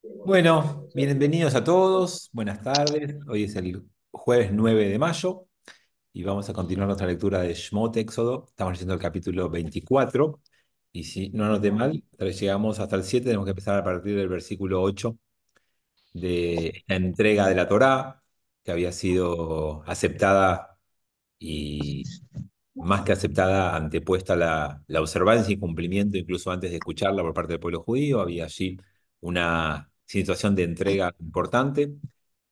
Bueno, bienvenidos a todos, buenas tardes. Hoy es el jueves 9 de mayo y vamos a continuar nuestra lectura de Shmot Éxodo. Estamos leyendo el capítulo 24 y si no noté mal, llegamos hasta el 7, tenemos que empezar a partir del versículo 8 de esta entrega de la Torá que había sido aceptada y más que aceptada, antepuesta la observancia y cumplimiento, incluso antes de escucharla por parte del pueblo judío. Había allí una situación de entrega importante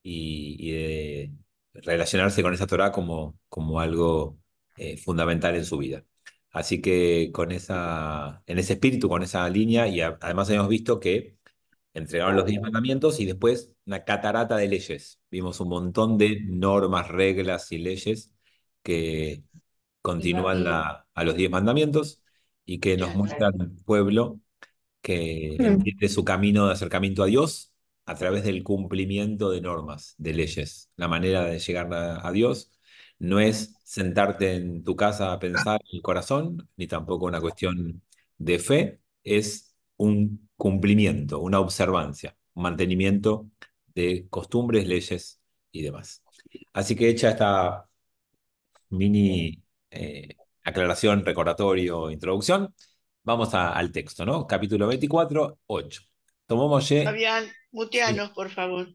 y de relacionarse con esa Torá como algo fundamental en su vida. Así que en ese espíritu, con esa línea, y además habíamos visto que entregaron los 10 mandamientos y después una catarata de leyes. Vimos un montón de normas, reglas y leyes que continúan a los 10 mandamientos y que nos muestra al pueblo que entiende su camino de acercamiento a Dios a través del cumplimiento de normas, de leyes. La manera de llegar a Dios no es sentarte en tu casa a pensar en el corazón, ni tampoco una cuestión de fe, es un cumplimiento, una observancia, un mantenimiento de costumbres, leyes y demás. Así que hecha esta mini aclaración, recordatorio, introducción. Vamos al texto, ¿no? Capítulo 24, 8. Tomó Moshe. Fabián, Sí. muteanos, por favor.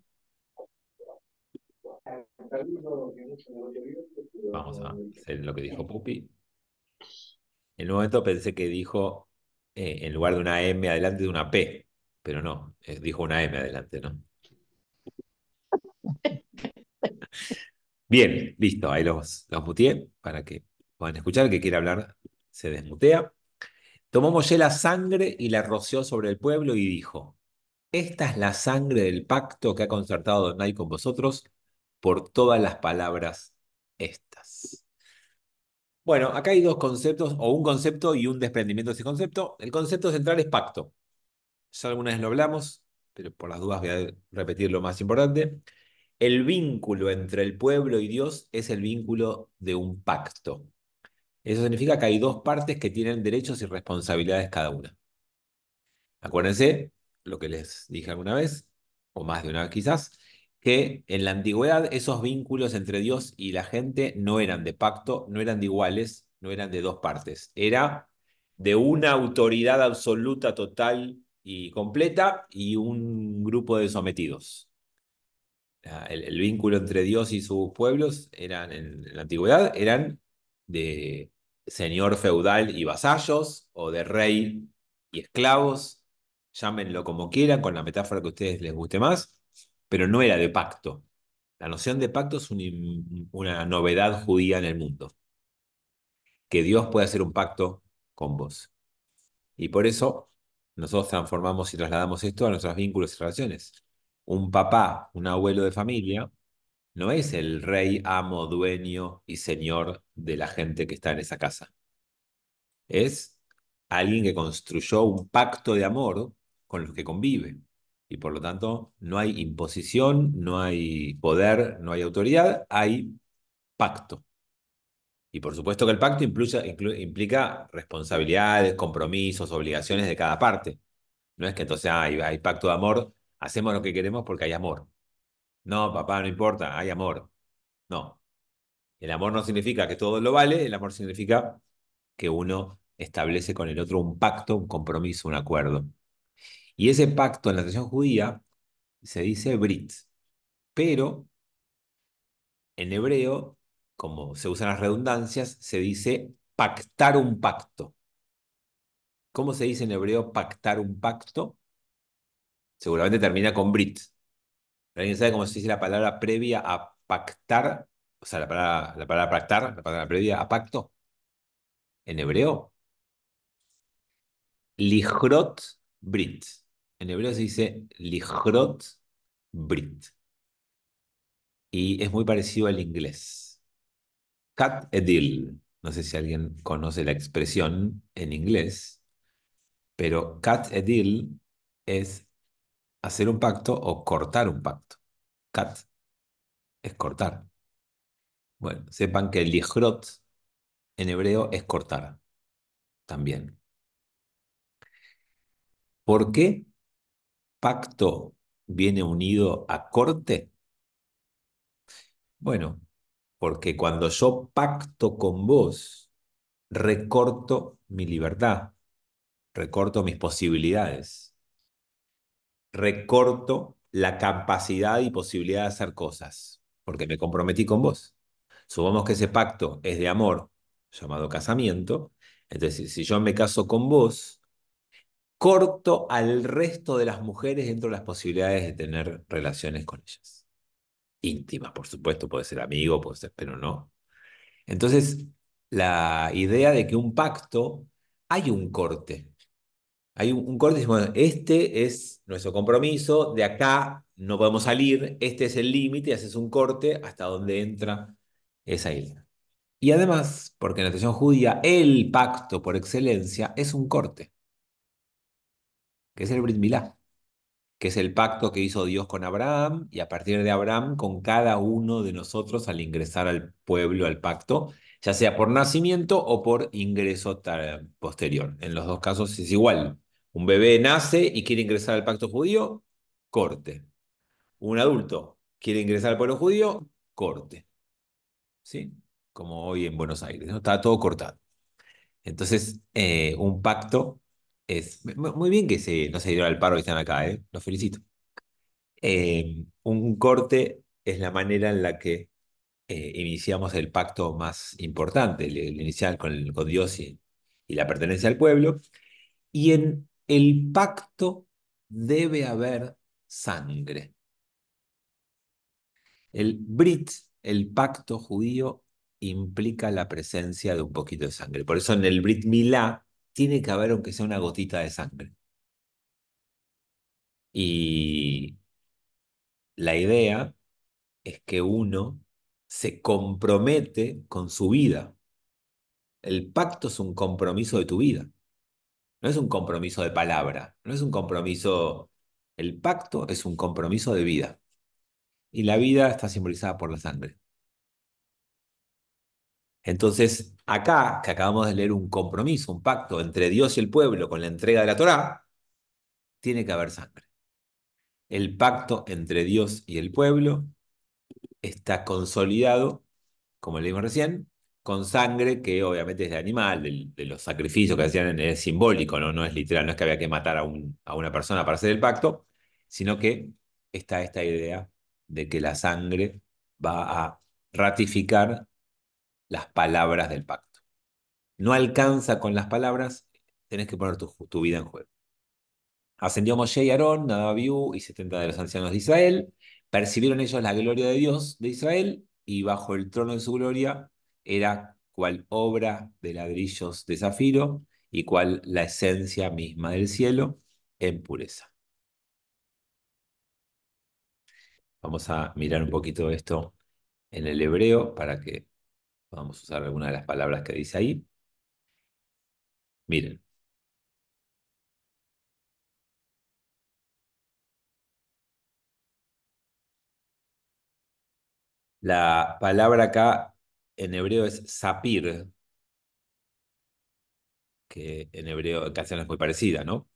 Vamos a hacer lo que dijo Pupi. En un momento pensé que dijo, en lugar de una M adelante, de una P, pero no, dijo una M adelante, ¿no? Bien, listo, ahí los muteé para que puedan escuchar. El que quiera hablar se desmutea. Tomó Moshe la sangre y la roció sobre el pueblo y dijo: Esta es la sangre del pacto que ha concertado Adonai con vosotros por todas las palabras estas. Bueno, acá hay dos conceptos, o un concepto y un desprendimiento de ese concepto. El concepto central es pacto. Ya alguna vez lo hablamos, pero por las dudas voy a repetir lo más importante. El vínculo entre el pueblo y Dios es el vínculo de un pacto. Eso significa que hay dos partes que tienen derechos y responsabilidades cada una. Acuérdense lo que les dije alguna vez, o más de una vez quizás, que en la antigüedad esos vínculos entre Dios y la gente no eran de pacto, no eran de iguales, no eran de dos partes. Era de una autoridad absoluta, total y completa y un grupo de sometidos. El vínculo entre Dios y sus pueblos eran en la antigüedad eran de señor feudal y vasallos, o de rey y esclavos, llámenlo como quieran, con la metáfora que a ustedes les guste más, pero no era de pacto. La noción de pacto es una novedad judía en el mundo, que Dios puede hacer un pacto con vos. Y por eso nosotros transformamos y trasladamos esto a nuestros vínculos y relaciones. Un papá, un abuelo de familia, no es el rey, amo, dueño y señor de la gente que está en esa casa. Es alguien que construyó un pacto de amor con los que convive. Y por lo tanto, no hay imposición, no hay poder, no hay autoridad, hay pacto. Y por supuesto que el pacto implica responsabilidades, compromisos, obligaciones de cada parte. No es que entonces hay pacto de amor, hacemos lo que queremos porque hay amor. No, papá, no importa, hay amor. No. El amor no significa que todo lo vale, el amor significa que uno establece con el otro un pacto, un compromiso, un acuerdo. Y ese pacto en la tradición judía se dice brit, pero en hebreo, como se usan las redundancias, se dice pactar un pacto. ¿Cómo se dice en hebreo pactar un pacto? Seguramente termina con brit. ¿Alguien sabe cómo se dice la palabra previa a pactar? O sea, la palabra pactar, la palabra previa a pacto, en hebreo. Lichrot Brit. En hebreo se dice Lichrot Brit. Y es muy parecido al inglés. Cat edil. No sé si alguien conoce la expresión en inglés, pero cat edil es hacer un pacto o cortar un pacto. Cat es cortar. Bueno, sepan que lichrot en hebreo es cortar también. ¿Por qué pacto viene unido a corte? Bueno, porque cuando yo pacto con vos, recorto mi libertad, recorto mis posibilidades, recorto la capacidad y posibilidad de hacer cosas, porque me comprometí con vos. Supongamos que ese pacto es de amor, llamado casamiento. Entonces, si yo me caso con vos, corto al resto de las mujeres dentro de las posibilidades de tener relaciones con ellas. Íntimas, por supuesto, puede ser amigo, puede ser, pero no. Entonces, la idea de que un pacto hay un corte. Hay un corte, decimos, este es nuestro compromiso, de acá no podemos salir, este es el límite, y haces un corte hasta donde entra esa isla. Y además, porque en la tradición judía el pacto por excelencia es un corte, que es el Brit Milá, que es el pacto que hizo Dios con Abraham y a partir de Abraham con cada uno de nosotros al ingresar al pueblo, al pacto, ya sea por nacimiento o por ingreso posterior. En los dos casos es igual. Un bebé nace y quiere ingresar al pacto judío, corte. Un adulto quiere ingresar al pueblo judío, corte. ¿Sí? Como hoy en Buenos Aires, ¿no? Está todo cortado. Entonces, un pacto es muy bien que no se dieron al paro y están acá, ¿eh? Los felicito. Un corte es la manera en la que iniciamos el pacto más importante, el inicial con Dios y la pertenencia al pueblo. Y en el pacto debe haber sangre. El Brit, el pacto judío, implica la presencia de un poquito de sangre. Por eso en el Brit Milá tiene que haber aunque sea una gotita de sangre. Y la idea es que uno se compromete con su vida. El pacto es un compromiso de tu vida, no es un compromiso de palabra, no es un compromiso, el pacto es un compromiso de vida. Y la vida está simbolizada por la sangre. Entonces, acá, que acabamos de leer un compromiso, un pacto entre Dios y el pueblo con la entrega de la Torá, tiene que haber sangre. El pacto entre Dios y el pueblo está consolidado, como leímos recién, con sangre que obviamente es de animal, de los sacrificios que hacían es simbólico, ¿no? No es literal, no es que había que matar a una persona para hacer el pacto, sino que está esta idea de que la sangre va a ratificar las palabras del pacto. No alcanza con las palabras, tenés que poner tu vida en juego. Ascendió Moshe y Aarón, Nadab, Abiú y 70 de los ancianos de Israel. Percibieron ellos la gloria de Dios de Israel y bajo el trono de su gloria era cual obra de ladrillos de zafiro y cual la esencia misma del cielo en pureza. Vamos a mirar un poquito esto en el hebreo para que podamos usar algunas de las palabras que dice ahí. Miren, la palabra acá en hebreo es sapir, que en hebreo en castellano es muy parecida, ¿no?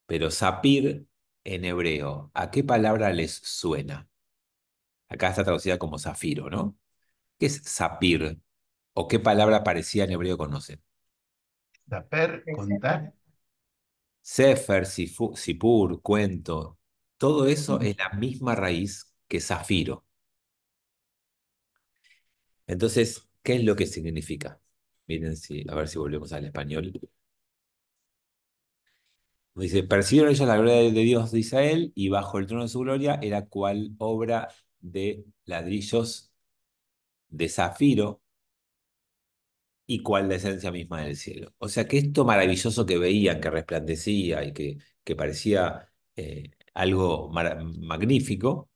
Pero sapir en hebreo, ¿a qué palabra les suena? Acá está traducida como zafiro, ¿no? ¿Qué es sapir? ¿O qué palabra parecida en hebreo conocen? Saber, contar. Sefer, sipur, cuento, todo eso es la misma raíz que zafiro. Entonces, ¿qué es lo que significa? Miren, a ver si volvemos al español. Dice, percibieron ellos la gloria de Dios de Israel y bajo el trono de su gloria era cual obra de ladrillos de zafiro y cual la esencia misma del cielo. O sea que esto maravilloso que veían, que resplandecía y que parecía algo magnífico,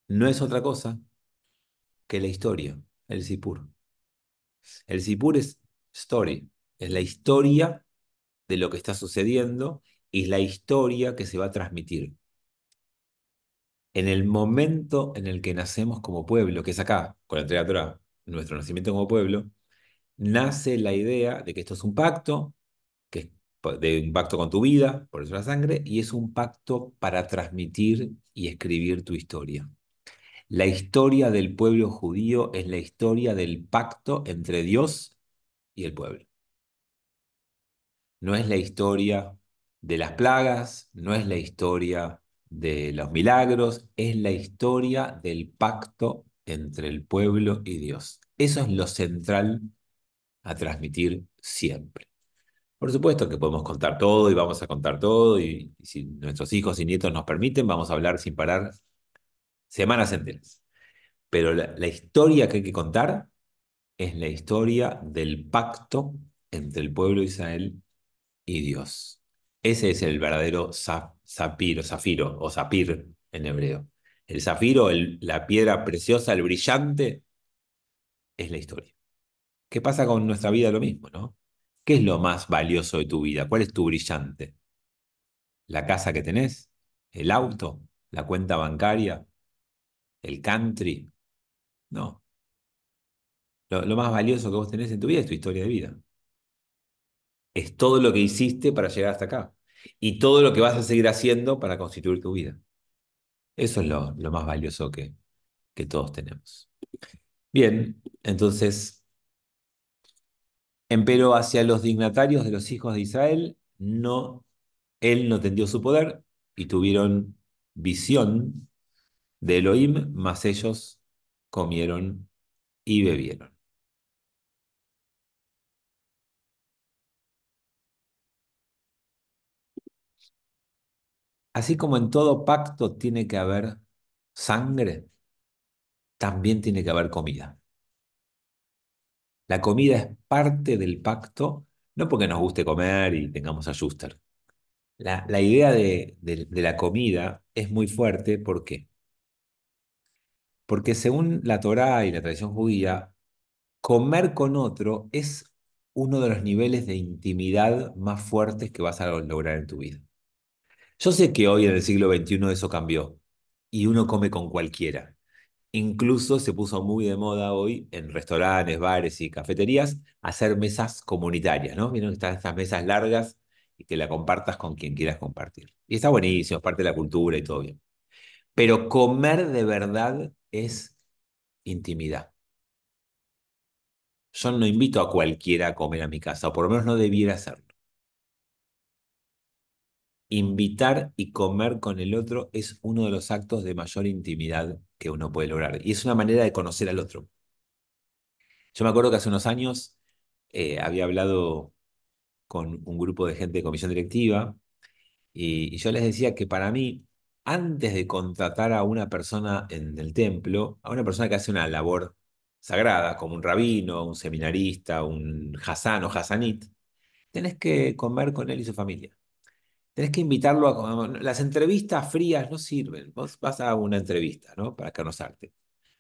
no es otra cosa que la historia, el Sipur. El Sipur es story, es la historia de lo que está sucediendo y la historia que se va a transmitir. En el momento en el que nacemos como pueblo, que es acá, con la entrega de Torá, nuestro nacimiento como pueblo, nace la idea de que esto es un pacto, que de un pacto con tu vida, por eso la sangre, y es un pacto para transmitir y escribir tu historia. La historia del pueblo judío es la historia del pacto entre Dios y el pueblo. No es la historia de las plagas, no es la historia de los milagros, es la historia del pacto entre el pueblo y Dios. Eso es lo central a transmitir siempre. Por supuesto que podemos contar todo y vamos a contar todo y si nuestros hijos y nietos nos permiten, vamos a hablar sin parar semanas enteras. Pero la historia que hay que contar es la historia del pacto entre el pueblo de Israel y Dios. Ese es el verdadero zafiro o zafir en hebreo. El zafiro, la piedra preciosa, el brillante, es la historia. ¿Qué pasa con nuestra vida? Lo mismo, ¿no? ¿Qué es lo más valioso de tu vida? ¿Cuál es tu brillante? ¿La casa que tenés? ¿El auto? ¿La cuenta bancaria? ¿El country? No. Lo más valioso que vos tenés en tu vida es tu historia de vida. Es todo lo que hiciste para llegar hasta acá. Y todo lo que vas a seguir haciendo para constituir tu vida. Eso es lo más valioso que todos tenemos. Bien, entonces, empero hacia los dignatarios de los hijos de Israel, no, él no tendió su poder y tuvieron visión de Elohim, mas ellos comieron y bebieron. Así como en todo pacto tiene que haber sangre, también tiene que haber comida. La comida es parte del pacto, no porque nos guste comer y tengamos a Schuster. La idea de la comida es muy fuerte, ¿por qué? Porque según la Torá y la tradición judía, comer con otro es uno de los niveles de intimidad más fuertes que vas a lograr en tu vida. Yo sé que hoy en el siglo XXI eso cambió y uno come con cualquiera. Incluso se puso muy de moda hoy en restaurantes, bares y cafeterías hacer mesas comunitarias, ¿no? Vieron que están estas mesas largas y que la compartas con quien quieras compartir. Y está buenísimo, es parte de la cultura y todo bien. Pero comer de verdad es intimidad. Yo no invito a cualquiera a comer a mi casa, o por lo menos no debiera hacerlo. Invitar y comer con el otro es uno de los actos de mayor intimidad que uno puede lograr. Y es una manera de conocer al otro. Yo me acuerdo que hace unos años había hablado con un grupo de gente de comisión directiva y yo les decía que para mí, antes de contratar a una persona en el templo, a una persona que hace una labor sagrada, como un rabino, un seminarista, un hasán o hasanit, tenés que comer con él y su familia. Tenés que invitarlo a comer. Las entrevistas frías no sirven. Vos vas a una entrevista, ¿no? Para conocerte.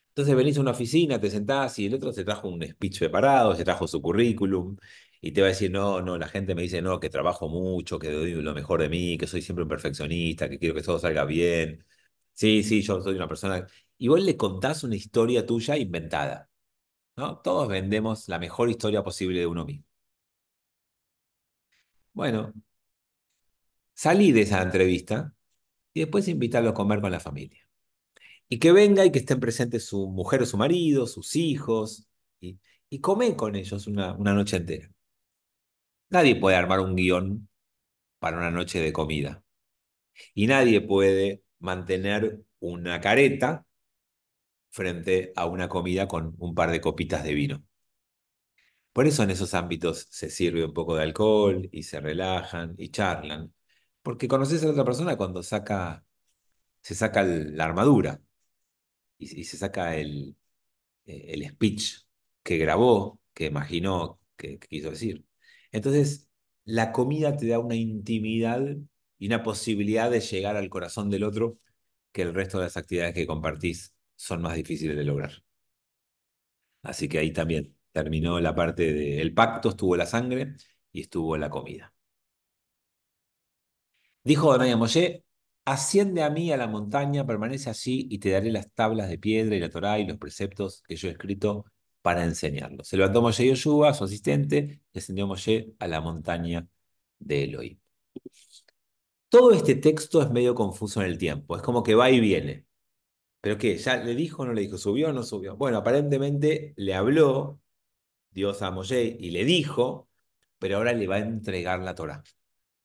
Entonces venís a una oficina, te sentás y el otro se trajo un speech preparado, se trajo su currículum y te va a decir, no, no, la gente me dice, no, que trabajo mucho, que doy lo mejor de mí, que soy siempre un perfeccionista, que quiero que todo salga bien. Sí, sí, yo soy una persona. Y vos le contás una historia tuya inventada, ¿no? Todos vendemos la mejor historia posible de uno mismo. Bueno, salí de esa entrevista y después invitarlo a comer con la familia. Y que venga y que estén presentes su mujer o su marido, sus hijos, y come con ellos una noche entera. Nadie puede armar un guión para una noche de comida. Y nadie puede mantener una careta frente a una comida con un par de copitas de vino. Por eso en esos ámbitos se sirve un poco de alcohol y se relajan y charlan. Porque conoces a la otra persona cuando se saca la armadura y se saca el speech que grabó, que imaginó, que quiso decir. Entonces, la comida te da una intimidad y una posibilidad de llegar al corazón del otro que el resto de las actividades que compartís son más difíciles de lograr. Así que ahí también terminó la parte del pacto, estuvo la sangre y estuvo la comida. Dijo Adonai a Moshe, asciende a mí a la montaña, permanece allí y te daré las tablas de piedra y la Torá y los preceptos que yo he escrito para enseñarlos. Se levantó Moshe y Yoshua, su asistente, y ascendió Moshe a la montaña de Elohim. Todo este texto es medio confuso en el tiempo, es como que va y viene. ¿Pero qué? ¿Ya le dijo o no le dijo? ¿Subió o no subió? Bueno, aparentemente le habló Dios a Moshe y le dijo, pero ahora le va a entregar la Torá.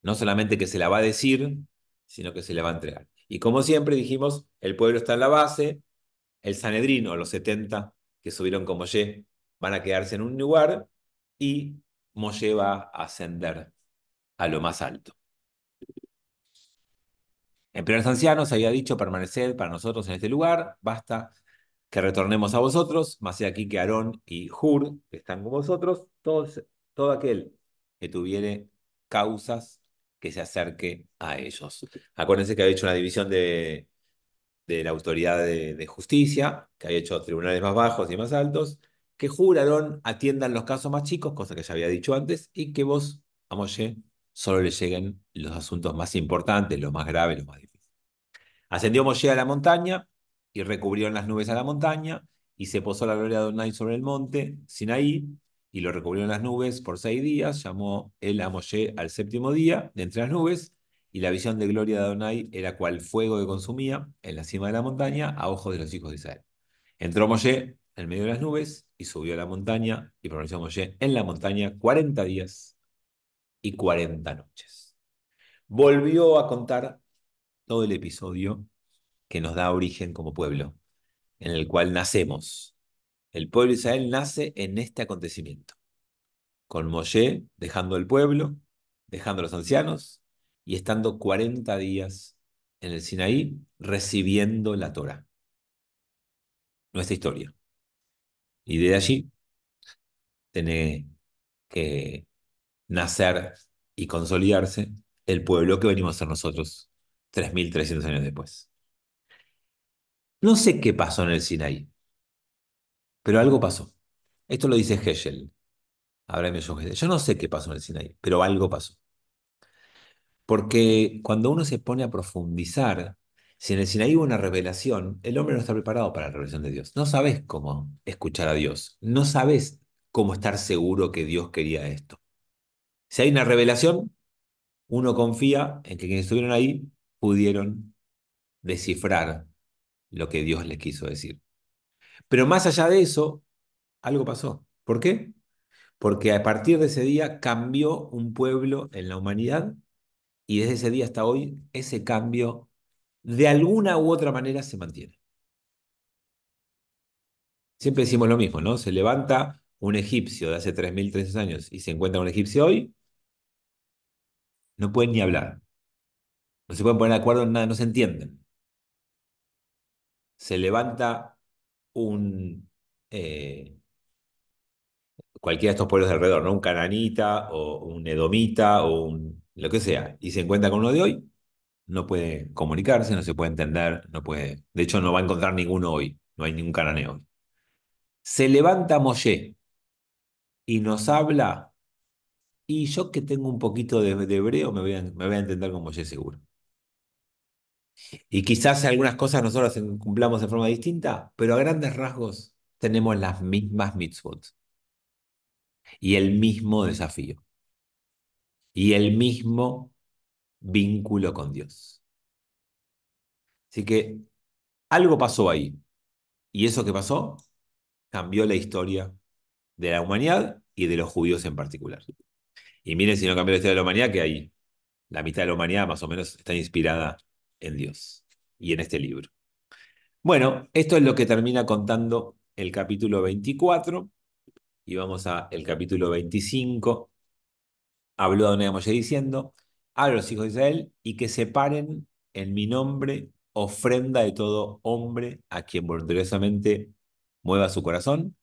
No solamente que se la va a decir, sino que se la va a entregar. Y como siempre dijimos, el pueblo está en la base, el Sanedrín o los 70 que subieron con Moshe van a quedarse en un lugar y Moshe va a ascender a lo más alto. En primeros ancianos había dicho permaneced para nosotros en este lugar, basta que retornemos a vosotros, más he aquí que Aarón y Hur que están con vosotros, todo aquel que tuviere causas que se acerque a ellos. Acuérdense que había hecho una división de la autoridad de justicia, que había hecho tribunales más bajos y más altos, que Hur, Aarón atiendan los casos más chicos, cosa que ya había dicho antes, y que vos, a Moshe, solo le lleguen los asuntos más importantes, los más graves, los más difíciles. Ascendió Moshe a la montaña y recubrieron las nubes a la montaña y se posó la gloria de Adonai sobre el monte Sinaí y lo recubrieron las nubes por 6 días. Llamó él a Moshe al séptimo día de entre las nubes y la visión de gloria de Adonai era cual fuego que consumía en la cima de la montaña a ojos de los hijos de Israel. Entró Moshe en medio de las nubes y subió a la montaña y permaneció Moshe en la montaña 40 días y 40 noches. Volvió a contar todo el episodio que nos da origen como pueblo, en el cual nacemos. El pueblo de Israel nace en este acontecimiento, con Moshe dejando el pueblo, dejando a los ancianos y estando 40 días en el Sinaí recibiendo la Torá, nuestra historia. Y de allí tiene que nacer y consolidarse el pueblo que venimos a ser nosotros 3.300 años después. No sé qué pasó en el Sinaí, pero algo pasó. Esto lo dice Heschel. Abraham Yocheved. Yo no sé qué pasó en el Sinaí, pero algo pasó. Porque cuando uno se pone a profundizar, si en el Sinaí hubo una revelación, el hombre no está preparado para la revelación de Dios. No sabes cómo escuchar a Dios. No sabes cómo estar seguro que Dios quería esto. Si hay una revelación, uno confía en que quienes estuvieron ahí pudieron descifrar lo que Dios les quiso decir. Pero más allá de eso, algo pasó. ¿Por qué? Porque a partir de ese día cambió un pueblo en la humanidad. Y desde ese día hasta hoy, ese cambio de alguna u otra manera se mantiene. Siempre decimos lo mismo, ¿no? Se levanta un egipcio de hace 3.300 años y se encuentra un egipcio hoy, no pueden ni hablar. No se pueden poner de acuerdo en nada, no se entienden. Se levanta un cualquiera de estos pueblos de alrededor, ¿no? Un cananita o un edomita o un lo que sea, y se encuentra con uno de hoy, no puede comunicarse, no se puede entender, no puede. De hecho, no va a encontrar ninguno hoy, no hay ningún cananeo. Se levanta Moshe y nos habla, y yo que tengo un poquito de hebreo me voy a entender con Moshe seguro. Y quizás algunas cosas nosotros cumplamos de forma distinta, pero a grandes rasgos tenemos las mismas mitzvot y el mismo desafío y el mismo vínculo con Dios. Así que algo pasó ahí, y eso que pasó cambió la historia de la humanidad y de los judíos en particular. Y miren si no cambió la historia de la humanidad, que hay la mitad de la humanidad más o menos está inspirada en Dios y en este libro. Bueno, esto es lo que termina contando el capítulo 24 y vamos a el capítulo 25. Habló Adonai a Moshe diciendo, habla a los hijos de Israel y que separen en mi nombre ofrenda de todo hombre a quien voluntariosamente mueva su corazón,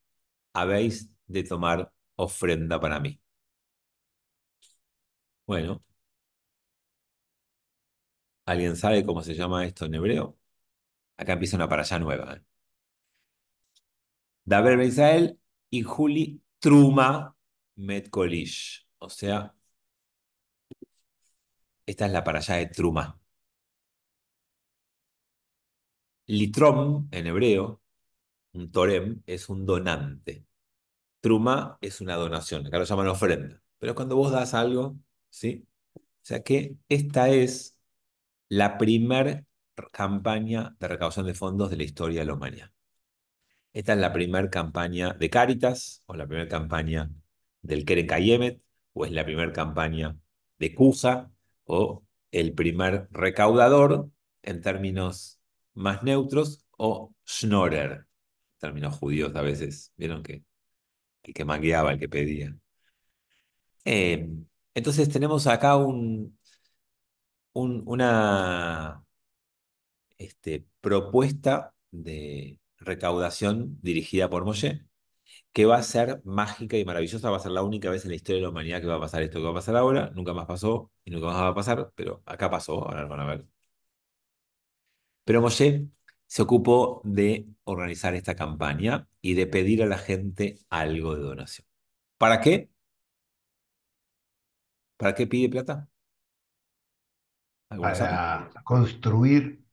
habéis de tomar ofrenda para mí. Bueno, ¿alguien sabe cómo se llama esto en hebreo? Acá empieza una parashá nueva. Daber Ben Israel y Juli Truma Met Kolish. O sea, esta es la parashá de Truma. Litrom, en hebreo, un torem, es un donante. Truma es una donación. Acá lo llaman ofrenda. Pero cuando vos das algo, ¿sí? sea que esta es la primer campaña de recaudación de fondos de la historia de la humanidad. Esta es la primera campaña de Cáritas, o la primera campaña del Keren Kayemet, o es la primera campaña de Cuja, o el primer recaudador, en términos más neutros, o Schnorrer, términos judíos a veces, vieron que el que mangueaba, el que pedía. Eh, entonces tenemos acá una propuesta de recaudación dirigida por Moshe, que va a ser mágica y maravillosa, va a ser la única vez en la historia de la humanidad que va a pasar esto que va a pasar ahora, nunca más pasó y nunca más va a pasar, pero acá pasó, ahora lo van a ver. Pero Moshe se ocupó de organizar esta campaña y de pedir a la gente algo de donación. ¿Para qué? ¿Para qué pide plata? ¿Alguno sabe? para construir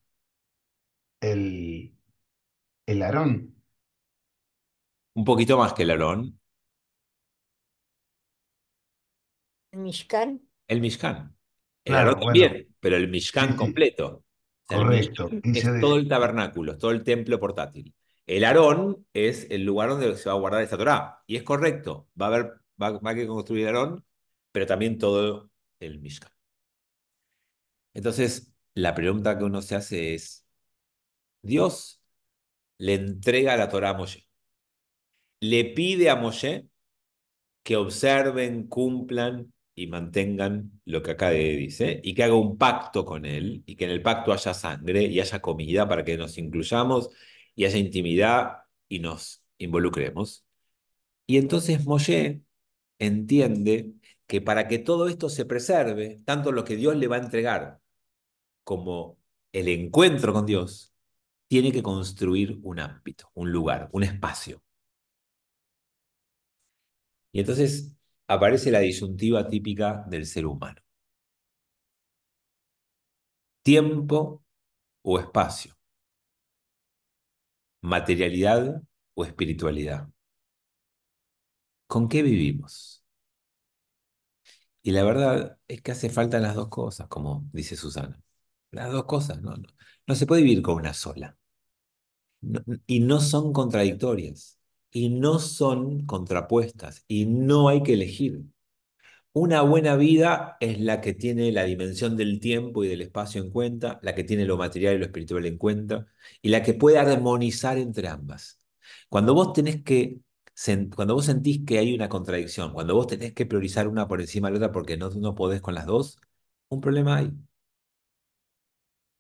el, el Aarón. Un poquito más que el Aarón, Mishkan, el Mishkan. El Aarón Claro, bueno, también, pero el sí, Mishkan sí, completo. O sea, el correcto. Mishkan es todo el tabernáculo, es todo el templo portátil. El Aarón es el lugar donde se va a guardar esta Torá. Y es correcto, va a que construir el Aarón, pero también todo el Mishkan. Entonces, la pregunta que uno se hace es, Dios le entrega la Torá a Moshe. Le pide a Moshe que observen, cumplan y mantengan lo que acá dice, y que haga un pacto con él, y que en el pacto haya sangre y haya comida para que nos incluyamos y haya intimidad y nos involucremos. Y entonces Moshe entiende que para que todo esto se preserve, tanto lo que Dios le va a entregar como el encuentro con Dios, tiene que construir un ámbito, un lugar, un espacio. Y entonces aparece la disyuntiva típica del ser humano. Tiempo o espacio, materialidad o espiritualidad. ¿Con qué vivimos? Y la verdad es que hace falta las dos cosas, como dice Susana. Las dos cosas, no se puede vivir con una sola. Y no son contradictorias, y no son contrapuestas, y no hay que elegir. Una buena vida es la que tiene la dimensión del tiempo y del espacio en cuenta, la que tiene lo material y lo espiritual en cuenta, y la que puede armonizar entre ambas. Cuando vos tenés que, cuando vos sentís que hay una contradicción, cuando vos tenés que priorizar una por encima de la otra porque no podés con las dos, un problema hay.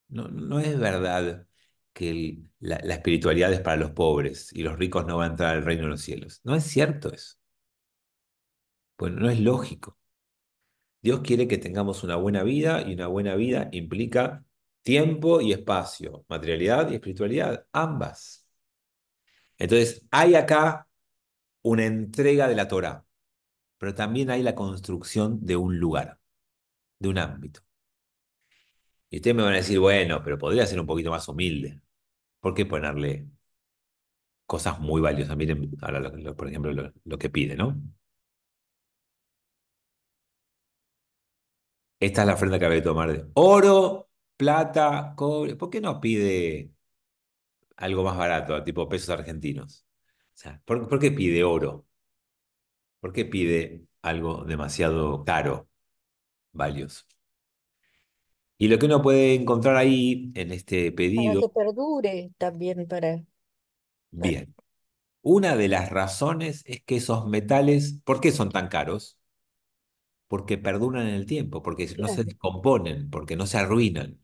No es verdad que la espiritualidad es para los pobres y los ricos no van a entrar al reino de los cielos. No es cierto eso. Pues no es lógico. Dios quiere que tengamos una buena vida y una buena vida implica tiempo y espacio, materialidad y espiritualidad, ambas. Entonces, hay acá una entrega de la Torá, pero también hay la construcción de un lugar, de un ámbito. Y ustedes me van a decir, bueno, pero podría ser un poquito más humilde. ¿Por qué ponerle cosas muy valiosas? Miren, ahora, por ejemplo, lo que pide, ¿no? Esta es la ofrenda que había de tomar de oro, plata, cobre. ¿Por qué no pide algo más barato, tipo pesos argentinos? O sea, ¿por qué pide oro? ¿Por qué pide algo demasiado caro, valioso? Y lo que uno puede encontrar ahí en este para pedido, que perdure también para- bien, una de las razones es que esos metales, ¿por qué son tan caros? Porque perduran en el tiempo, porque no se claro, descomponen, porque no se arruinan.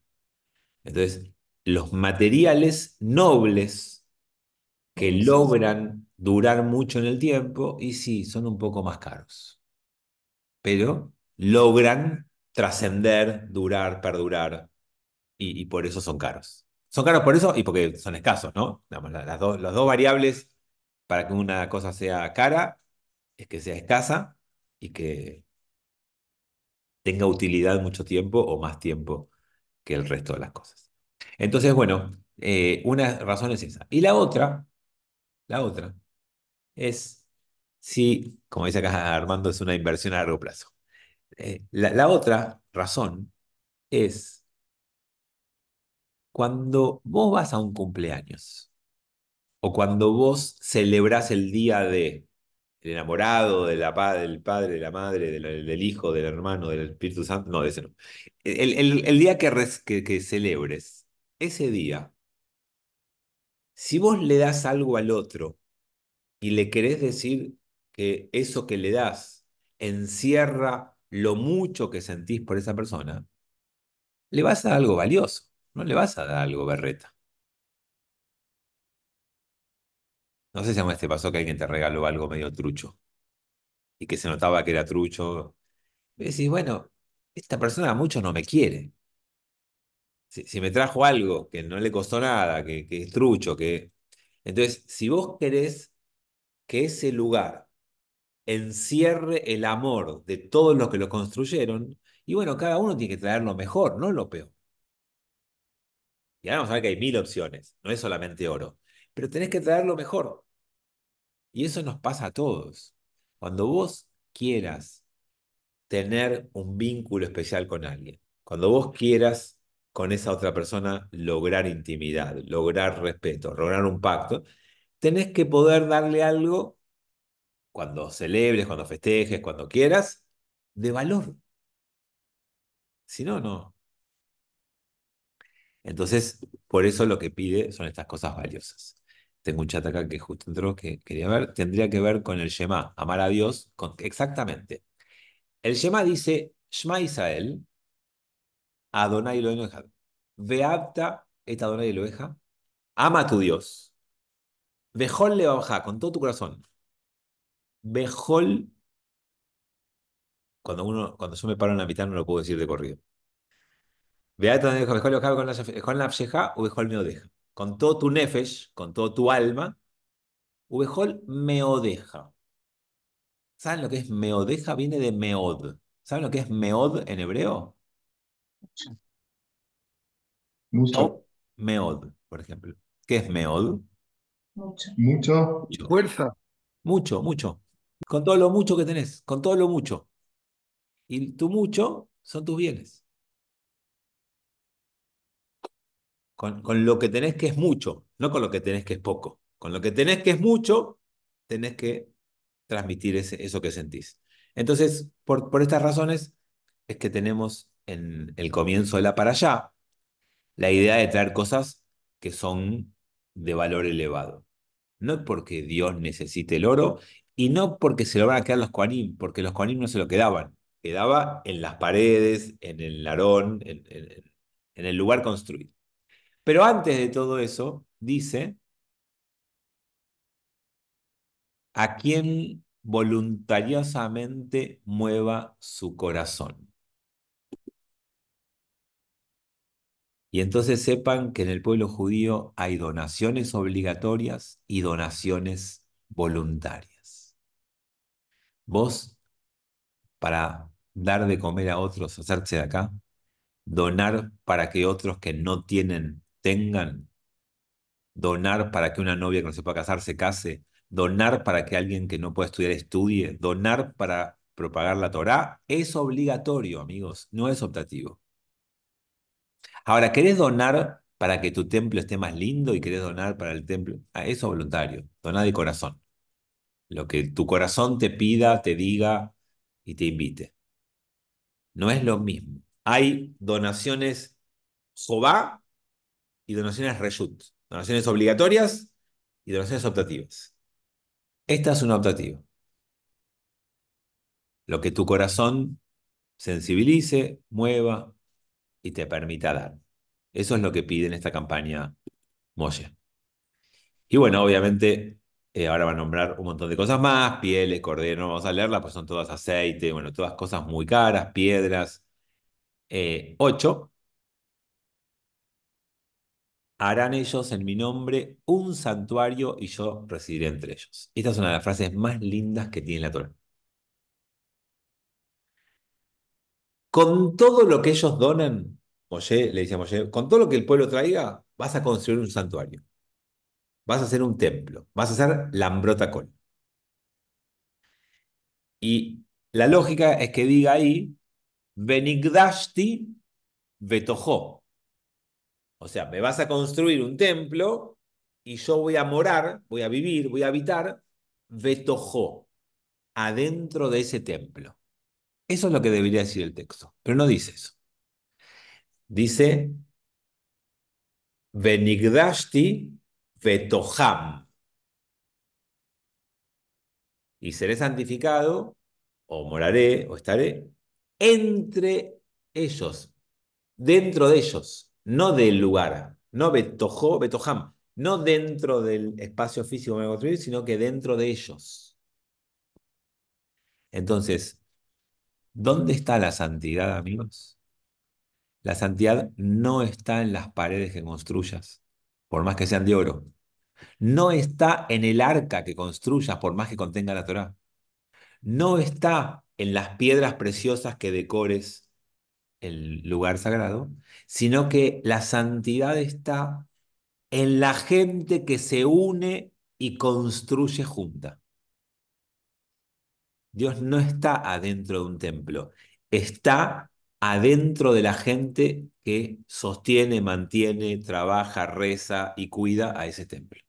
Entonces, los materiales nobles que sí, sí, logran durar mucho en el tiempo, y sí, son un poco más caros, pero logran trascender, durar, perdurar, y por eso son caros. Son caros por eso y porque son escasos, ¿no? Digamos, las dos variables para que una cosa sea cara es que sea escasa y que tenga utilidad mucho tiempo o más tiempo que el resto de las cosas. Entonces, bueno, una razón es esa. Y la otra es si, como dice acá Armando, es una inversión a largo plazo. La otra razón es cuando vos vas a un cumpleaños o cuando vos celebrás el día de el enamorado, del padre, de la madre, del hijo, del hermano, del Espíritu Santo, no, de ese no. El día que celebres, ese día, si vos le das algo al otro y le querés decir que eso que le das encierra lo mucho que sentís por esa persona, le vas a dar algo valioso, no le vas a dar algo berreta. No sé si a vez te pasó que alguien te regaló algo medio trucho y que se notaba que era trucho. Y decís, bueno, esta persona mucho no me quiere. Si me trajo algo que no le costó nada, que es trucho, que... Entonces, si vos querés que ese lugar encierre el amor de todos los que lo construyeron, y bueno, cada uno tiene que traer lo mejor, no lo peor. Y ahora vamos a ver que hay mil opciones, no es solamente oro, pero tenés que traer lo mejor. Y eso nos pasa a todos. Cuando vos quieras tener un vínculo especial con alguien, cuando vos quieras con esa otra persona lograr intimidad, lograr respeto, lograr un pacto, tenés que poder darle algo cuando celebres, cuando festejes, cuando quieras, de valor. Si no, no. Entonces, por eso lo que pide son estas cosas valiosas. Tengo un chat acá que justo entró que quería ver, tendría que ver con el Shema, amar a Dios, exactamente. El Shema dice, Shema Israel, Adonai Eloheinu Echad. Veabta et Adonai Eloheja. Ama a tu Dios. Bejol levaja, con todo tu corazón. Bejol, cuando yo me paro en la mitad no lo puedo decir de corrido. Beata Adonai Eloheja, bejol levaja, con nafsheja, u bejol meodeja. Con todo tu nefesh, con todo tu alma, u bejol meodeja. ¿Saben lo que es meodeja? Viene de meod. ¿Saben lo que es meod en hebreo? Mucho. Top meod, por ejemplo. ¿Qué es meod? Mucho. Mucho. Fuerza. Mucho, mucho. Con todo lo mucho que tenés, con todo lo mucho. Y tu mucho son tus bienes. Con lo que tenés que es mucho, no con lo que tenés que es poco. Con lo que tenés que es mucho, tenés que transmitir eso que sentís. Entonces, por estas razones, es que tenemos en el comienzo de la para allá la idea de traer cosas que son de valor elevado. No porque Dios necesite el oro y no porque se lo van a quedar los Kohanim, porque los Kohanim no se lo quedaban. Quedaba en las paredes, en el larón, en el lugar construido. Pero antes de todo eso, dice, a quien voluntariosamente mueva su corazón. Y entonces sepan que en el pueblo judío hay donaciones obligatorias y donaciones voluntarias. Vos, para dar de comer a otros, hacerse de acá, donar para que otros que no tienen tengan, donar para que una novia que no se pueda casar se case, donar para que alguien que no pueda estudiar estudie, donar para propagar la Torá, es obligatorio, amigos, no es optativo. Ahora, ¿querés donar para que tu templo esté más lindo y querés donar para el templo? Eso es voluntario, donar de corazón. Lo que tu corazón te pida, te diga y te invite. No es lo mismo. Hay donaciones Jobá y donaciones Reshut. Donaciones obligatorias y donaciones optativas. Esta es una optativa. Lo que tu corazón sensibilice, mueva y te permita dar. Eso es lo que pide en esta campaña Moshe. Y bueno, obviamente, ahora va a nombrar un montón de cosas más, pieles, cordero, no vamos a leerlas, pues son todas aceite, bueno, todas cosas muy caras, piedras. 8, harán ellos en mi nombre un santuario y yo residiré entre ellos. Esta es una de las frases más lindas que tiene la Torá. Con todo lo que ellos donan, Moshe, le dice a Moshe, con todo lo que el pueblo traiga, vas a construir un santuario, vas a hacer un templo, vas a hacer la Ambrota Kol. Y la lógica es que diga ahí Venigdashti Betojó. O sea, me vas a construir un templo y yo voy a morar, voy a vivir, voy a habitar Betojó, adentro de ese templo. Eso es lo que debería decir el texto, pero no dice eso. Dice Venigdashti Betoham. Y seré santificado, o moraré, o estaré entre ellos, dentro de ellos, no del lugar, no Betojó, Betoham, no dentro del espacio físico que voy a construir, sino que dentro de ellos. Entonces, ¿dónde está la santidad, amigos? La santidad no está en las paredes que construyas, por más que sean de oro. No está en el arca que construyas, por más que contenga la Torá. No está en las piedras preciosas que decores el lugar sagrado, sino que la santidad está en la gente que se une y construye junta. Dios no está adentro de un templo, está adentro de la gente que sostiene, mantiene, trabaja, reza y cuida a ese templo.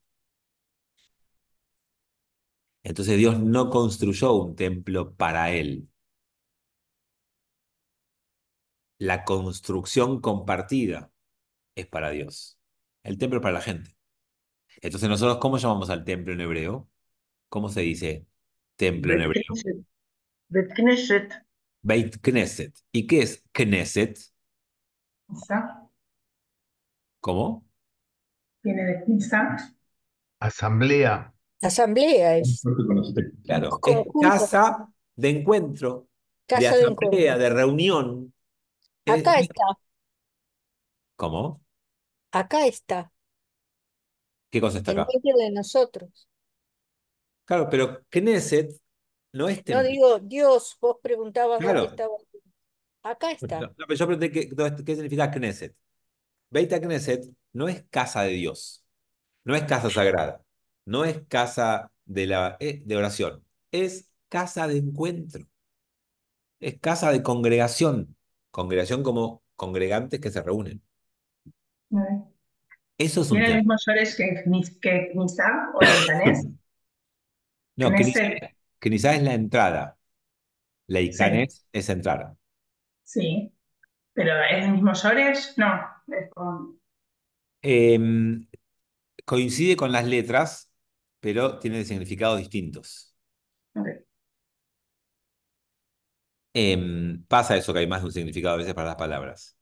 Entonces Dios no construyó un templo para él. La construcción compartida es para Dios. El templo es para la gente. Entonces nosotros, ¿cómo llamamos al templo en hebreo? ¿Cómo se dice templo en Bet hebreo? Knesset. Bet Knesset. Beit Knesset. ¿Y qué es Knesset? Knesset. ¿Cómo? Viene de Knesset. Asamblea. Asamblea Un es fuerte con los textos. Claro, es conjunto, casa de encuentro, de casa de asamblea, encuentro. de reunión. Acá está, ¿Cómo? acá está, ¿Qué cosa está en acá? medio de nosotros. Claro, pero Knesset no es No templo. digo Dios, vos preguntabas dónde Claro. estaba. Acá No, está. pero yo pregunté qué significa Knesset. Beit Knesset no es casa de Dios, no es casa sagrada, no es casa de oración, es casa de encuentro, es casa de congregación, congregación como congregantes que se reúnen. Eso es un ¿Tiene el templo. mismo Shores que Knesset o Leitanés? No, Knesset, Knesset es la entrada, sí, Leikanes es entrar. sí. ¿Pero es el mismo Shores? No, es con... Em, Coincide con las letras, pero tiene significados distintos. ok. Pasa eso que hay más de un significado a veces para las palabras.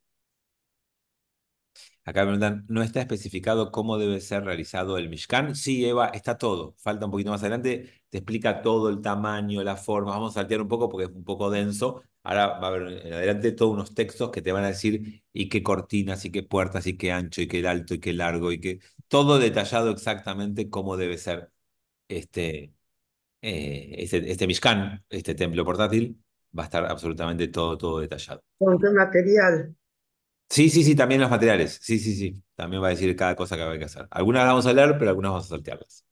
Acá me preguntan, ¿no está especificado cómo debe ser realizado el Mishkan? Sí, Eva, está todo. Falta un poquito más adelante, te explica todo el tamaño, la forma. Vamos a saltear un poco porque es un poco denso. Ahora va a haber en adelante todos unos textos que te van a decir y qué cortinas, y qué puertas, y qué ancho, y qué alto, y qué largo, y qué... Todo detallado exactamente cómo debe ser este, este Mishkan, este templo portátil. Va a estar absolutamente todo, todo detallado. ¿Con qué material? Sí, sí, sí, también los materiales. Sí, sí, sí. También va a decir cada cosa que hay que hacer. Algunas las vamos a leer, pero algunas vamos a saltearlas.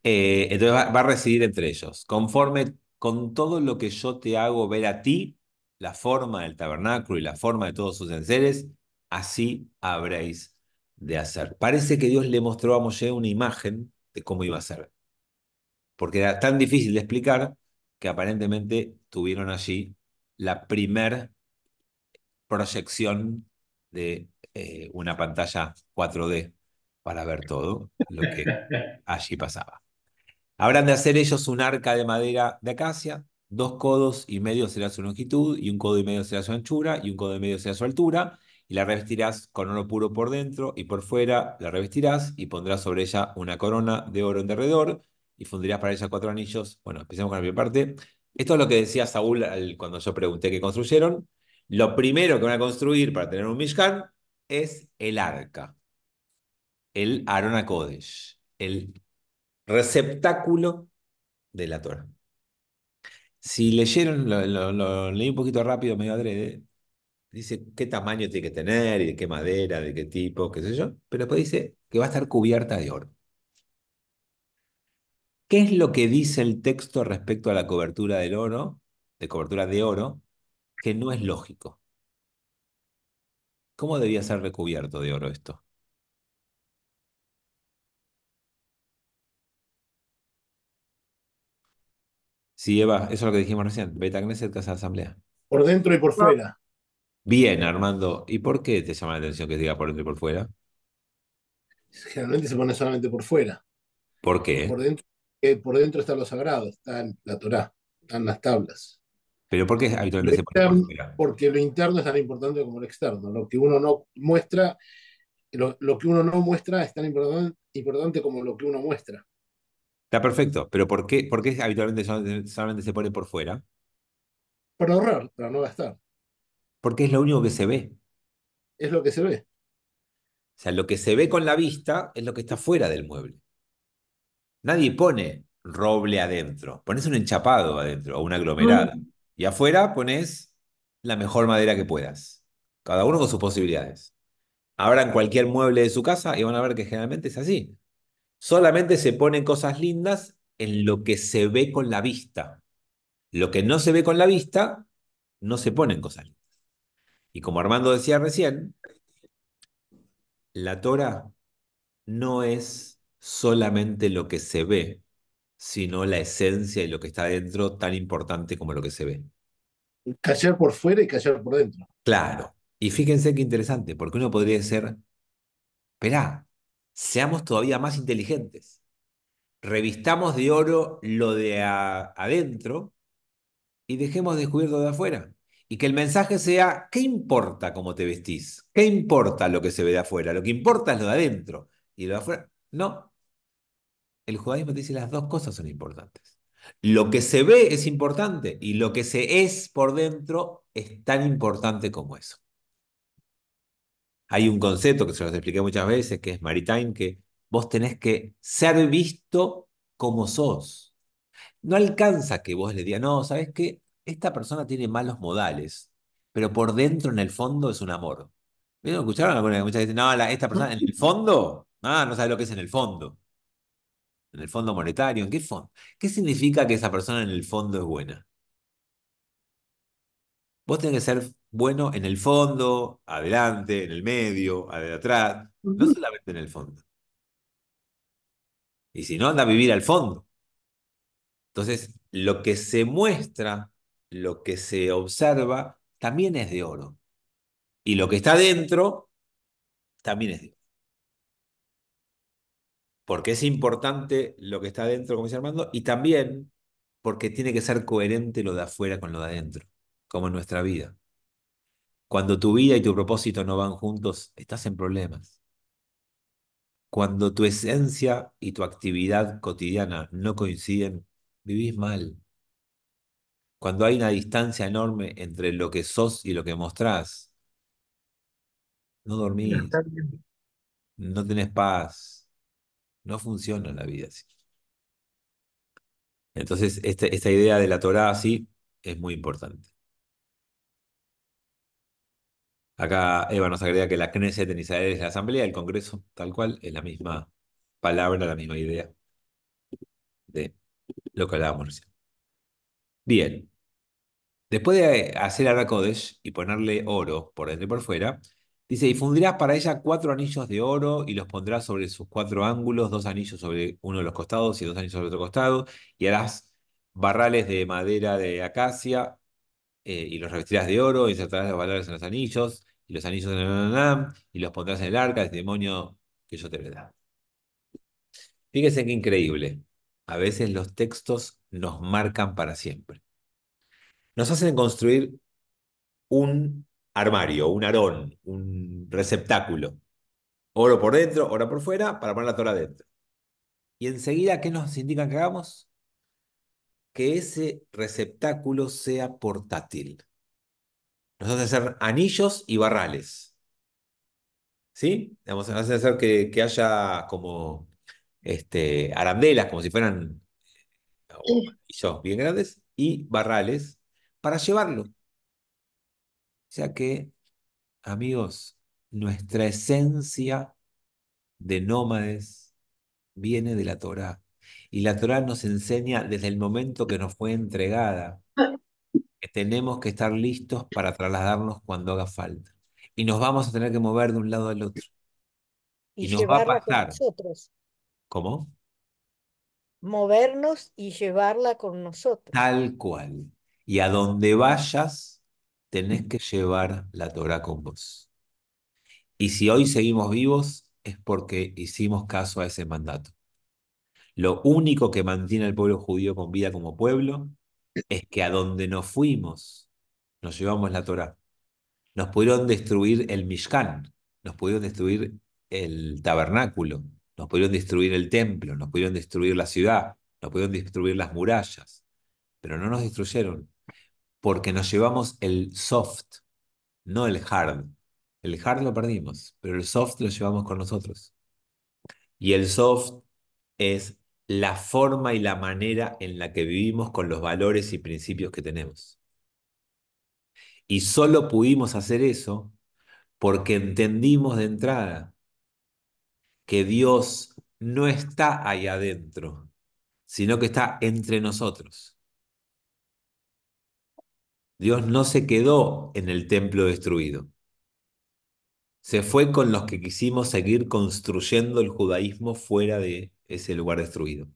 Entonces va a residir entre ellos. Conforme con todo lo que yo te hago ver a ti, la forma del tabernáculo y la forma de todos sus enseres, así habréis de hacer. Parece que Dios le mostró a Moshe una imagen de cómo iba a ser. Porque era tan difícil de explicar que aparentemente tuvieron allí la primer proyección de una pantalla 4D para ver todo lo que allí pasaba. Habrán de hacer ellos un arca de madera de acacia, 2 codos y medio será su longitud, y 1 codo y medio será su anchura, y 1 codo y medio será su altura, y la revestirás con oro puro por dentro, y por fuera la revestirás, y pondrás sobre ella una corona de oro en derredor, y fundirás para ella 4 anillos. Bueno, empecemos con la primera parte. Esto es lo que decía Saúl cuando yo pregunté qué construyeron. Lo primero que van a construir para tener un Mishkan es el arca, el Aron HaKodesh, el receptáculo de la Torah. Si leyeron, lo leí un poquito rápido, medio adrede, dice qué tamaño tiene que tener y de qué madera, de qué tipo, qué sé yo, pero después dice que va a estar cubierta de oro. ¿Qué es lo que dice el texto respecto a la cobertura del oro? de cobertura de oro que no es lógico. ¿Cómo debía ser recubierto de oro esto? Sí, Eva, eso es lo que dijimos recién. Beta Knesset, Casa de Asamblea. Por dentro y por No, fuera. Bien, Armando. ¿Y por qué te llama la atención que diga por dentro y por fuera? Generalmente se pone solamente por fuera. ¿Por qué? Por dentro está lo sagrado, está la Torá, están las tablas. ¿Pero por qué Lo habitualmente se pone por interno- fuera? porque lo interno es tan importante como lo externo. Lo que uno no muestra, lo que uno no muestra es tan importante como lo que uno muestra. Está perfecto, pero ¿por qué habitualmente solamente se pone por fuera? Para ahorrar, para no gastar. Porque es lo único que se ve. Es lo que se ve. O sea, lo que se ve con la vista es lo que está fuera del mueble. Nadie pone roble adentro. Pones un enchapado adentro o una aglomerada. mm, Y afuera pones la mejor madera que puedas. Cada uno con sus posibilidades. Abran cualquier mueble de su casa y van a ver que generalmente es así. Solamente se ponen cosas lindas en lo que se ve con la vista. Lo que no se ve con la vista, no se ponen cosas lindas. Y como Armando decía recién, la Torah no es solamente lo que se ve, sino la esencia y lo que está dentro tan importante como lo que se ve. Callar por fuera y callar por dentro. Claro. Y fíjense qué interesante, porque uno podría decir, esperá, seamos todavía más inteligentes. Revistamos de oro lo de adentro y dejemos descubierto de afuera. Y que el mensaje sea, ¿qué importa cómo te vestís? ¿Qué importa lo que se ve de afuera? Lo que importa es lo de adentro. Y lo de afuera, no. El judaísmo te dice las dos cosas son importantes. Lo que se ve es importante y lo que se es por dentro es tan importante como eso. Hay un concepto que se los expliqué muchas veces, que es maritime, que vos tenés que ser visto como sos. No alcanza que vos le digas, no, ¿sabes qué? Esta persona tiene malos modales, pero por dentro, en el fondo, es un amor. ¿Vieron? ¿Escucharon alguna vez? Muchas veces, no, esta persona en el fondo, no sabe lo que es en el fondo. En el fondo monetario, ¿en qué fondo? ¿Qué significa que esa persona en el fondo es buena? Vos tenés que ser bueno en el fondo, adelante, en el medio, atrás, no ujú. solamente en el fondo. Y si no, anda a vivir al fondo. Entonces, lo que se muestra, lo que se observa, también es de oro. Y lo que está dentro, también es de oro. Porque es importante lo que está dentro, como dice Armando, y también porque tiene que ser coherente lo de afuera con lo de adentro, como en nuestra vida. Cuando tu vida y tu propósito no van juntos, estás en problemas. Cuando tu esencia y tu actividad cotidiana no coinciden, vivís mal. Cuando hay una distancia enorme entre lo que sos y lo que mostrás, no No dormís, está bien. no tenés paz, no funciona la vida así. Entonces, esta idea de la Torá así es muy importante. Acá Eva nos agrega que la Knesset en Israel es la asamblea, el Congreso, tal cual, es la misma palabra, la misma idea de lo que hablábamos recién. Bien, después de hacer Ara Kodesh y ponerle oro por dentro y por fuera, dice, y fundirás para ella 4 anillos de oro y los pondrás sobre sus 4 ángulos, 2 anillos sobre uno de los costados y 2 anillos sobre el otro costado, y harás barrales de madera de acacia y los revestirás de oro, insertarás los barrales en los anillos, y los anillos en y los pondrás en el arca, el testimonio que yo te voy a dar. Fíjense qué increíble. A veces los textos nos marcan para siempre. Nos hacen construir un armario, un arón, un receptáculo. Oro por dentro, oro por fuera, para poner la Torah dentro. Y enseguida, ¿qué nos indican que hagamos? Que ese receptáculo sea portátil. Nos hace hacer anillos y barrales. ¿Sí? Nos hace hacer que haya como arandelas, como si fueran o anillos bien grandes, y barrales para llevarlo. O sea que, amigos, nuestra esencia de nómades viene de la Torá. Y la Torá nos enseña desde el momento que nos fue entregada que tenemos que estar listos para trasladarnos cuando haga falta. Y nos vamos a tener que mover de un lado al otro. Y Y nos va a llevarla con pasar. nosotros. ¿Cómo? Movernos y llevarla con nosotros. Tal cual. Y a donde vayas, tenés que llevar la Torá con vos. Y si hoy seguimos vivos, es porque hicimos caso a ese mandato. Lo único que mantiene al pueblo judío con vida como pueblo es que a donde nos fuimos, nos llevamos la Torá. Nos pudieron destruir el Mishkan, nos pudieron destruir el tabernáculo, nos pudieron destruir el templo, nos pudieron destruir la ciudad, nos pudieron destruir las murallas, pero no nos destruyeron porque nos llevamos el soft, no el hard. El hard lo perdimos, pero el soft lo llevamos con nosotros. Y el soft es la forma y la manera en la que vivimos con los valores y principios que tenemos. Y solo pudimos hacer eso porque entendimos de entrada que Dios no está ahí adentro, sino que está entre nosotros. Dios no se quedó en el templo destruido. Se fue con los que quisimos seguir construyendo el judaísmo fuera de ese lugar destruido.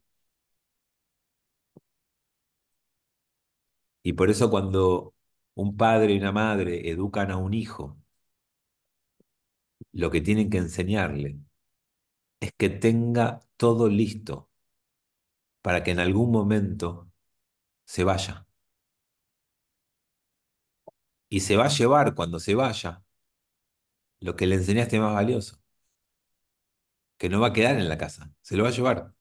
Y por eso cuando un padre y una madre educan a un hijo, lo que tienen que enseñarle es que tenga todo listo para que en algún momento se vaya. Y se va a llevar cuando se vaya lo que le enseñaste más valioso, que no va a quedar en la casa, se lo va a llevar.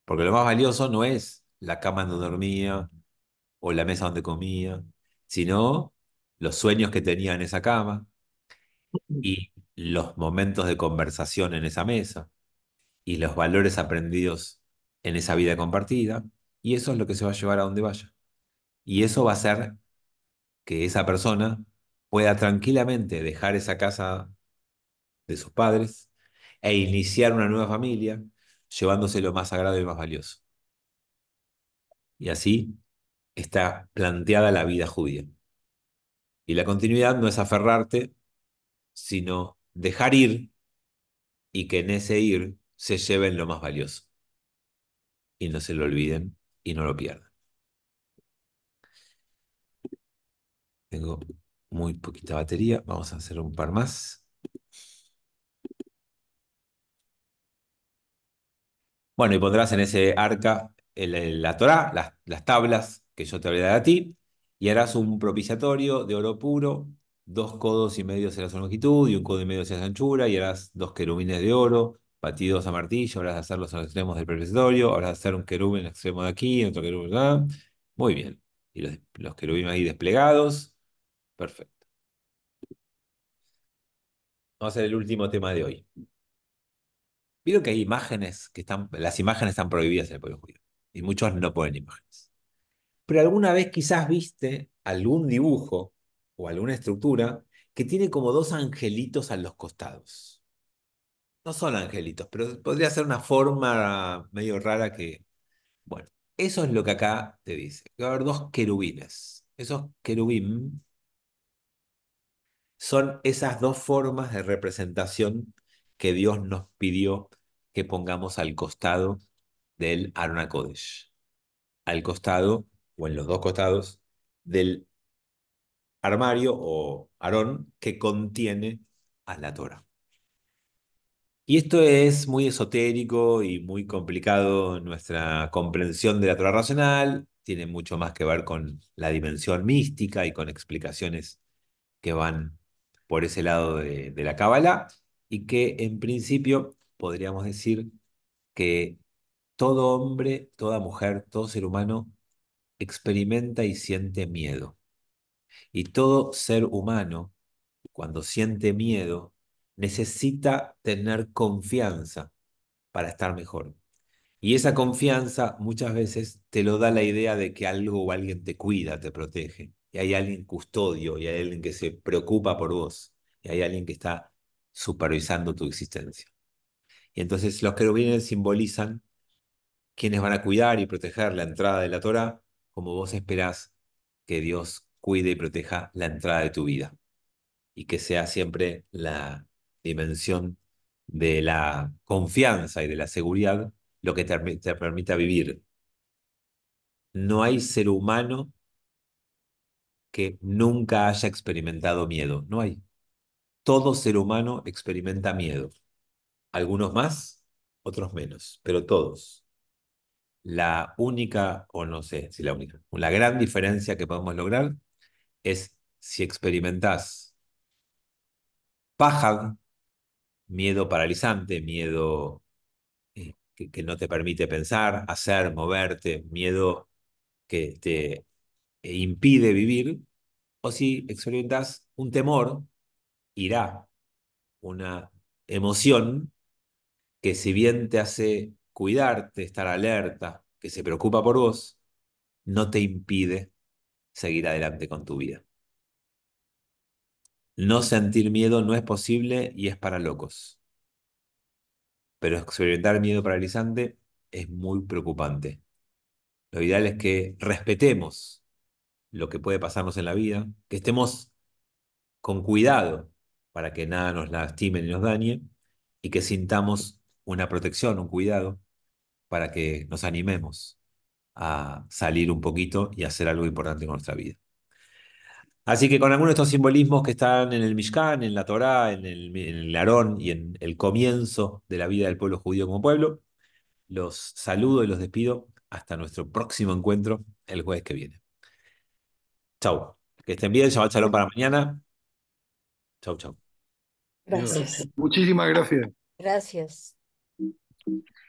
Porque lo más valioso no es la cama donde dormía o la mesa donde comía, sino los sueños que tenía en esa cama y los momentos de conversación en esa mesa y los valores aprendidos en esa vida compartida. Y eso es lo que se va a llevar a donde vaya. Y eso va a hacer que esa persona pueda tranquilamente dejar esa casa de sus padres e iniciar una nueva familia, llevándose lo más sagrado y más valioso. Y así está planteada la vida judía. Y la continuidad no es aferrarte, sino dejar ir y que en ese ir se lleven lo más valioso y no se lo olviden y no lo pierdan. Tengo muy poquita batería, vamos a hacer un par más. Bueno, y pondrás en ese arca la Torá, las tablas que yo te voy a dar a ti, y harás un propiciatorio de oro puro, 2,5 codos será su longitud y 1,5 codo será su anchura, y harás 2 querubines de oro, batidos a martillo, habrás de hacerlos a los extremos del propiciatorio, habrás de hacer un querubín en el extremo de aquí, otro querubín de acá. Muy bien. Y los querubines ahí desplegados. Perfecto. Vamos a hacer el último tema de hoy. Vieron que hay imágenes las imágenes están prohibidas en el pueblo judío, y muchos no ponen imágenes. Pero alguna vez quizás viste algún dibujo o alguna estructura que tiene como dos angelitos a los costados. No son angelitos, pero podría ser una forma medio rara que, bueno, eso es lo que acá te dice. Que va a haber dos querubines. Esos querubín son esas dos formas de representación que Dios nos pidió que pongamos al costado del Arona Kodesh. Al costado, o en los dos costados, del armario o arón que contiene a la Torah. Y esto es muy esotérico y muy complicado en nuestra comprensión de la Torah racional, tiene mucho más que ver con la dimensión mística y con explicaciones que van por ese lado de la Cábala, y que en principio podríamos decir que todo hombre, toda mujer, todo ser humano experimenta y siente miedo. Y todo ser humano, cuando siente miedo, necesita tener confianza para estar mejor. Y esa confianza muchas veces te lo da la idea de que algo o alguien te cuida, te protege. Y hay alguien custodio, y hay alguien que se preocupa por vos, y hay alguien que está supervisando tu existencia. Y entonces los querubines simbolizan quienes van a cuidar y proteger la entrada de la Torá, como vos esperás que Dios cuide y proteja la entrada de tu vida y que sea siempre la dimensión de la confianza y de la seguridad lo que te permita vivir. No hay ser humano que nunca haya experimentado miedo, no hay. Todo ser humano experimenta miedo, algunos más, otros menos, pero todos. La única, o no sé si la única, la gran diferencia que podemos lograr es si experimentás pájaro, miedo paralizante, miedo que no te permite pensar, hacer, moverte, miedo que te impide vivir, o si experimentás un temor, irá, una emoción que si bien te hace cuidarte, estar alerta, que se preocupa por vos, no te impide seguir adelante con tu vida. No sentir miedo no es posible y es para locos, pero experimentar miedo paralizante es muy preocupante. Lo ideal es que respetemos lo que puede pasarnos en la vida, que estemos con cuidado para que nada nos lastime ni nos dañe y que sintamos una protección, un cuidado para que nos animemos a salir un poquito y hacer algo importante con nuestra vida. Así que con algunos de estos simbolismos que están en el Mishkan, en la Torá, en el Aarón y en el comienzo de la vida del pueblo judío como pueblo, los saludo y los despido hasta nuestro próximo encuentro el jueves que viene. Chau. Que estén bien, Shabbat Shalom para mañana. Chau, chau. Gracias. Muchísimas gracias. Gracias.